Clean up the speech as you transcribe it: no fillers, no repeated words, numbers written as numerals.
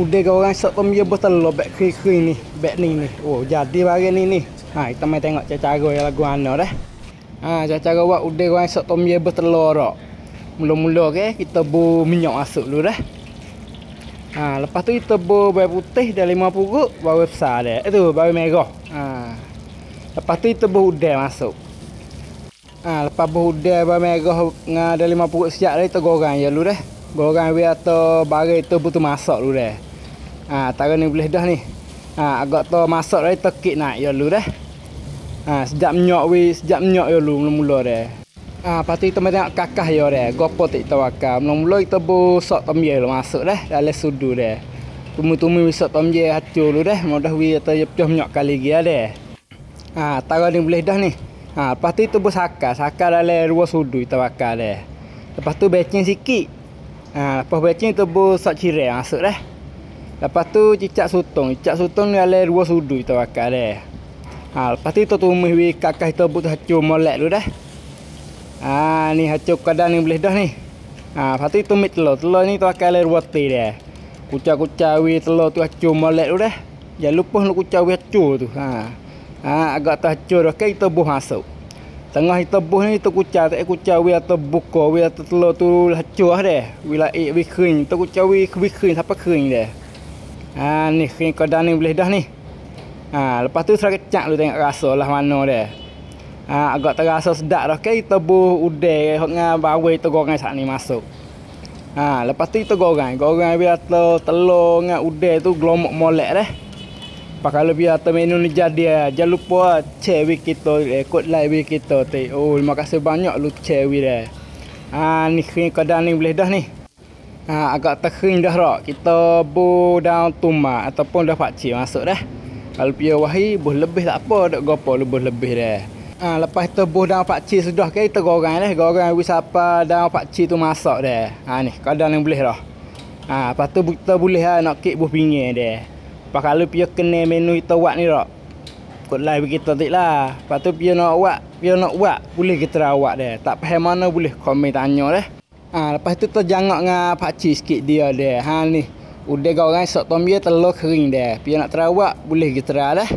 Udah kau orang sok tom ye betul bek kering ni, bek ni. Oh, jadi barang ni. Ha, kita mai tengok cara yang lagu ana dah. Ha, cara buat udah kau orang sok tom ye betul rak. Mula-mula ke kita bu minyak masuk dulu dah. Ha, lepas tu kita bu bawang putih dah 5 puruk, bawang besar dah. Itu bawang merah. Ha. Lepas tu kita bu udang masuk. Ha, lepas bu udang bawang merah dengan dah 5 puruk siap dah kita goreng je dulu dah. Goreng biar atau barang itu betul masak dulu dah. Ha, taruh ni boleh dah ni. Ha, agak tu masak dah kita kek nak je dulu dah. Ha, sejak minyak dulu mula-mula dah. Ha, lepas tu kita mai tengok kakah je dah. Gopo tak kita bakar. Mula-mula kita bu sok tom ye masuk dah dalam sudu dah. Tumi-tumi sok tom ye hacur dulu dah. Mudah wi atau ye pecah minyak kali dia dah. Ha, taruh ni boleh dah ni. Ha, lepas tu kita bu sakar dalam 2 sudu kita bakar dah. Lepas tu becing sikit. Ha, lepas becing tu bu sok cirai masuk dah. Lepas tu cicak sutong ni dalam 2 sudu kita bakar dah. Ha, lepas tu kita tumis wi kakah kita bu tu hacur molek dulu dah. Ha, ni hacur kadang ni boleh dah ni. Ha, lepas tu tumis telur ni kita bakar dalam 2 teh dah. Kucah-kucah wi telur tu hacur molek dulu dah. Jangan lupa nak kucah wi hacur tu. Ha. Ha, agak tu hacur dah kita buh masuk. Tengah kita buh ni kita kucah wi atau buka wi atau telur tu hacur dah. Wi laik wi kering, kita kucah wi kering sampai kering dah. Ha, ni kering kadang ni boleh dah ni. Ha, lepas tu serah kecak lu tengok rasa lah mana dah. Ha, agak terasa sedap dah ke kita buh udang dengan bawang kita goreng sat ni masuk. Ha, lepas tu kita goreng biar telur dengan udang tu gelomok molek dah. Pak kalau biar menu ni jadi jangan lupa share video kita, kod like video kita tu. Oh, terima kasih banyak lu share video dah. Ha, ni kering kadang ni boleh dah ni. Ha, agak terkering dah rak. Kita bu daun tumat ataupun dah pakcik masuk dah. Kalau pia wahi buh lebih tak apa, dak gopo lebih dah. Ha, lepas kita buh daun pakcik sudah ke kita goreng dah. Goreng wis apa daun pakcik tu masak dah. Ha, ni kadang ni boleh dah. Ha, lepas tu kita boleh nak kek buh pinggir dah. Lepas kalau pia kena menu kita buat ni rak. Kod live kita tik lah. Lepas tu pia nak buat, boleh kita buat dah. Tak faham mana boleh komen tanya dah. Ha, lepas tu terjangak dengan pakcik sikit dia dah. Ha, ni udah goreng sok tom ye telur kering dah. Pia nak terawak boleh kita dah.